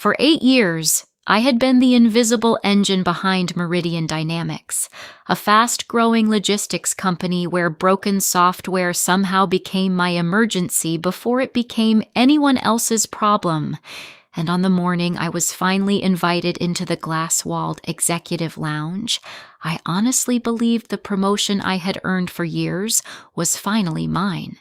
For 8 years, I had been the invisible engine behind Meridian Dynamics, a fast-growing logistics company where broken software somehow became my emergency before it became anyone else's problem. And on the morning I was finally invited into the glass-walled executive lounge, I honestly believed the promotion I had earned for years was finally mine.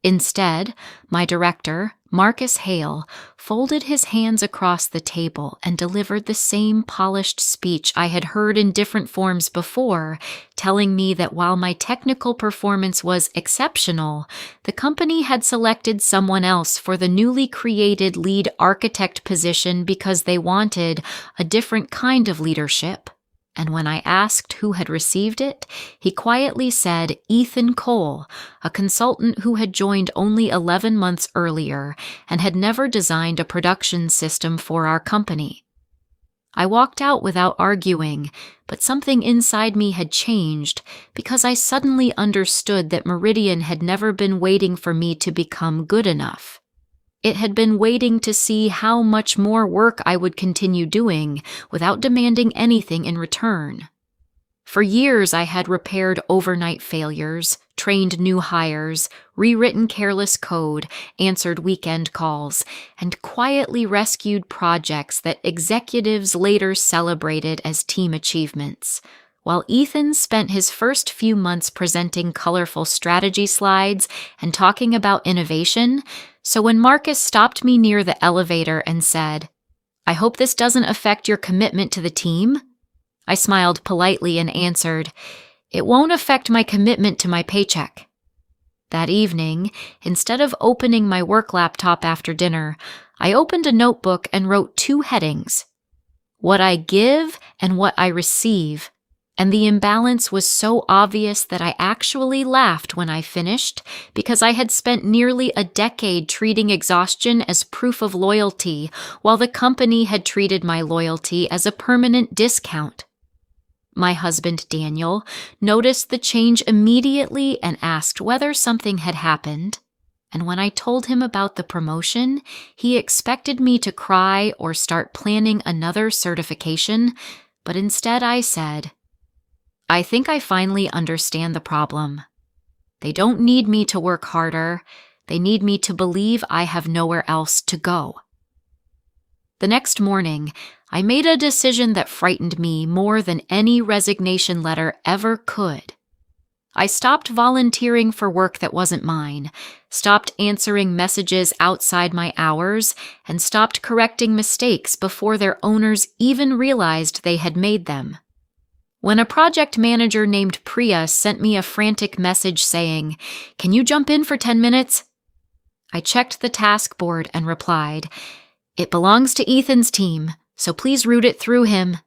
Instead, my director, Marcus Hale, folded his hands across the table and delivered the same polished speech I had heard in different forms before, telling me that while my technical performance was exceptional, the company had selected someone else for the newly created lead architect position because they wanted a different kind of leadership. And when I asked who had received it, he quietly said Ethan Cole, a consultant who had joined only 11 months earlier and had never designed a production system for our company. I walked out without arguing, but something inside me had changed because I suddenly understood that Meridian had never been waiting for me to become good enough. It had been waiting to see how much more work I would continue doing without demanding anything in return. For years, I had repaired overnight failures, trained new hires, rewritten careless code, answered weekend calls, and quietly rescued projects that executives later celebrated as team achievements. While Ethan spent his first few months presenting colorful strategy slides and talking about innovation, so when Marcus stopped me near the elevator and said, "I hope this doesn't affect your commitment to the team," I smiled politely and answered, "It won't affect my commitment to my paycheck." That evening, instead of opening my work laptop after dinner, I opened a notebook and wrote 2 headings: what I give and what I receive. And the imbalance was so obvious that I actually laughed when I finished because I had spent nearly a decade treating exhaustion as proof of loyalty, while the company had treated my loyalty as a permanent discount. My husband, Daniel, noticed the change immediately and asked whether something had happened. And when I told him about the promotion, he expected me to cry or start planning another certification, but instead I said, "I think I finally understand the problem. They don't need me to work harder. They need me to believe I have nowhere else to go." The next morning, I made a decision that frightened me more than any resignation letter ever could. I stopped volunteering for work that wasn't mine, stopped answering messages outside my hours, and stopped correcting mistakes before their owners even realized they had made them. When a project manager named Priya sent me a frantic message saying, "Can you jump in for 10 minutes?" I checked the task board and replied, "It belongs to Ethan's team, so please route it through him."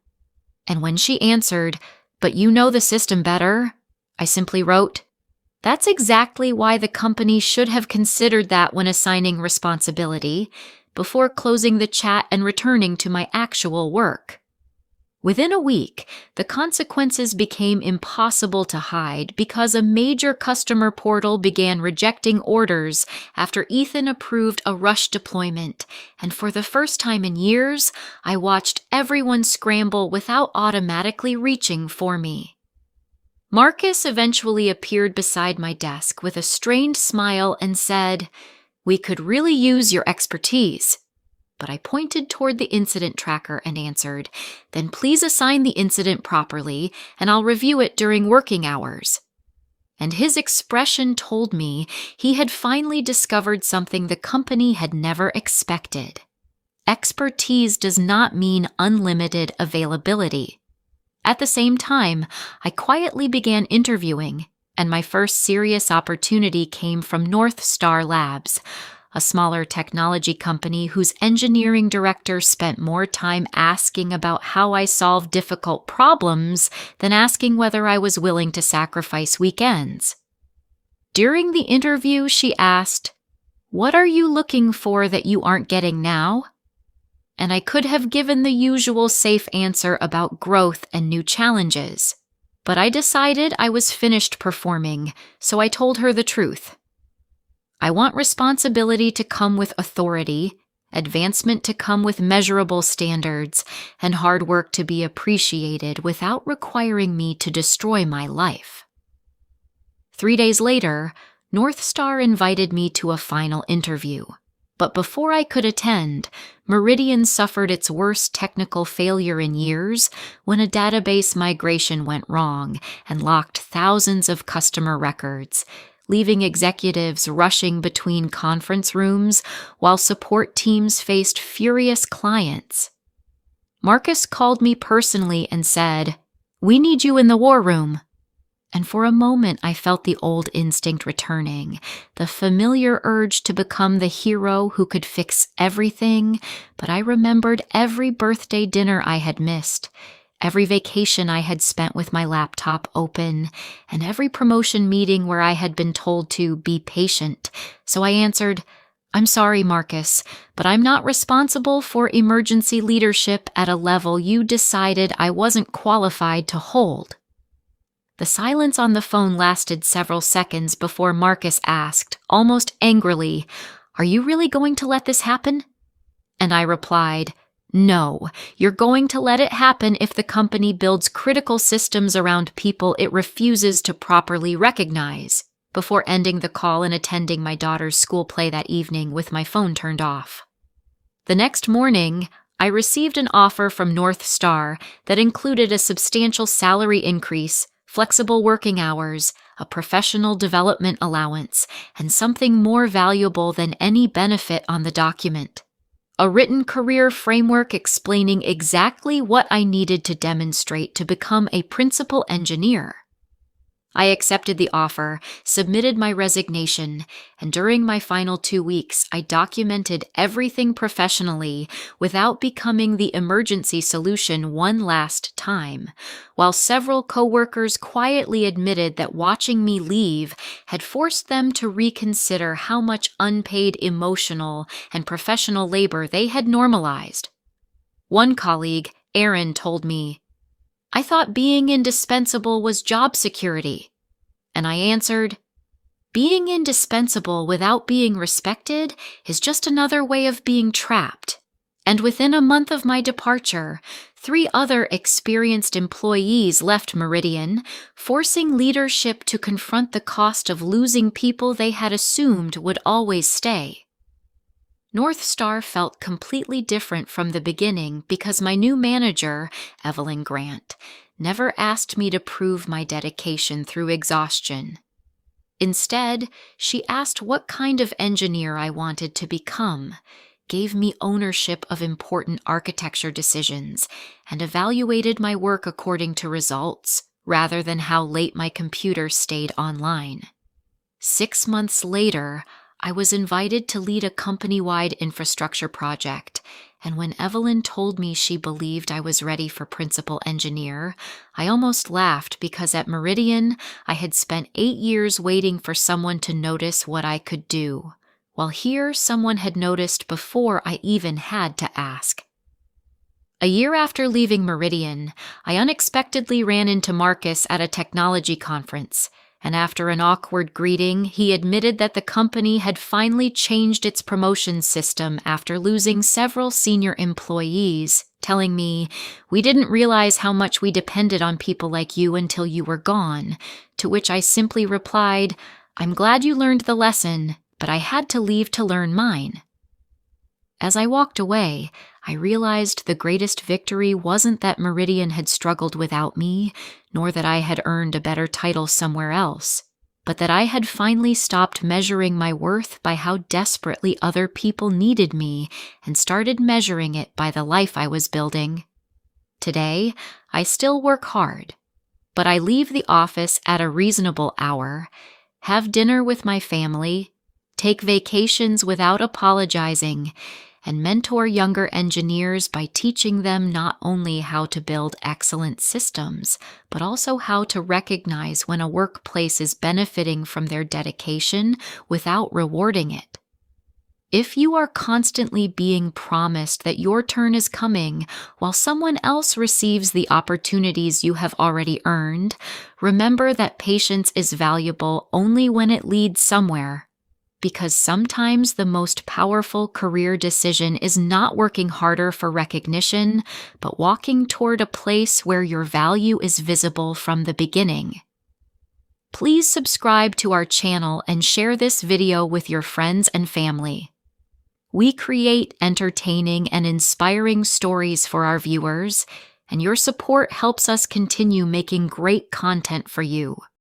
And when she answered, "But you know the system better," I simply wrote, "That's exactly why the company should have considered that when assigning responsibility," before closing the chat and returning to my actual work. Within a week, the consequences became impossible to hide because a major customer portal began rejecting orders after Ethan approved a rush deployment, and for the first time in years, I watched everyone scramble without automatically reaching for me. Marcus eventually appeared beside my desk with a strained smile and said, "We could really use your expertise." But I pointed toward the incident tracker and answered, "Then please assign the incident properly, and I'll review it during working hours." And his expression told me he had finally discovered something the company had never expected. Expertise does not mean unlimited availability. At the same time, I quietly began interviewing, and my first serious opportunity came from North Star Labs, a smaller technology company whose engineering director spent more time asking about how I solved difficult problems than asking whether I was willing to sacrifice weekends. During the interview, she asked, "What are you looking for that you aren't getting now?" And I could have given the usual safe answer about growth and new challenges. But I decided I was finished performing, so I told her the truth. "I want responsibility to come with authority, advancement to come with measurable standards, and hard work to be appreciated without requiring me to destroy my life. 3 days later, North Star invited me to a final interview. But before I could attend, Meridian suffered its worst technical failure in years when a database migration went wrong and locked thousands of customer records, leaving executives rushing between conference rooms while support teams faced furious clients. Marcus called me personally and said, "We need you in the war room." And for a moment I felt the old instinct returning, the familiar urge to become the hero who could fix everything, but I remembered every birthday dinner I had missed, every vacation I had spent with my laptop open, and every promotion meeting where I had been told to be patient. So I answered, "I'm sorry, Marcus, but I'm not responsible for emergency leadership at a level you decided I wasn't qualified to hold." The silence on the phone lasted several seconds before Marcus asked, almost angrily, "Are you really going to let this happen?" And I replied, "No, you're going to let it happen if the company builds critical systems around people it refuses to properly recognize," before ending the call and attending my daughter's school play that evening with my phone turned off. The next morning, I received an offer from North Star that included a substantial salary increase, flexible working hours, a professional development allowance, and something more valuable than any benefit on the document: a written career framework explaining exactly what I needed to demonstrate to become a principal engineer. I accepted the offer, submitted my resignation, and during my final 2 weeks, I documented everything professionally without becoming the emergency solution one last time, while several coworkers quietly admitted that watching me leave had forced them to reconsider how much unpaid emotional and professional labor they had normalized. One colleague, Aaron, told me, "I thought being indispensable was job security." And I answered, "Being indispensable without being respected is just another way of being trapped." And within a month of my departure, 3 other experienced employees left Meridian, forcing leadership to confront the cost of losing people they had assumed would always stay. North Star felt completely different from the beginning because my new manager, Evelyn Grant, never asked me to prove my dedication through exhaustion. Instead, she asked what kind of engineer I wanted to become, gave me ownership of important architecture decisions, and evaluated my work according to results, rather than how late my computer stayed online. 6 months later, I was invited to lead a company-wide infrastructure project, and when Evelyn told me she believed I was ready for principal engineer, I almost laughed because at Meridian, I had spent 8 years waiting for someone to notice what I could do, while here someone had noticed before I even had to ask. A year after leaving Meridian, I unexpectedly ran into Marcus at a technology conference, and after an awkward greeting, he admitted that the company had finally changed its promotion system after losing several senior employees, telling me, "We didn't realize how much we depended on people like you until you were gone," to which I simply replied, "I'm glad you learned the lesson, but I had to leave to learn mine." As I walked away, I realized the greatest victory wasn't that Meridian had struggled without me, nor that I had earned a better title somewhere else, but that I had finally stopped measuring my worth by how desperately other people needed me and started measuring it by the life I was building. Today, I still work hard, but I leave the office at a reasonable hour, have dinner with my family, take vacations without apologizing, and mentor younger engineers by teaching them not only how to build excellent systems, but also how to recognize when a workplace is benefiting from their dedication without rewarding it. If you are constantly being promised that your turn is coming while someone else receives the opportunities you have already earned, remember that patience is valuable only when it leads somewhere. because sometimes the most powerful career decision is not working harder for recognition, but walking toward a place where your value is visible from the beginning. Please subscribe to our channel and share this video with your friends and family. We create entertaining and inspiring stories for our viewers, and your support helps us continue making great content for you.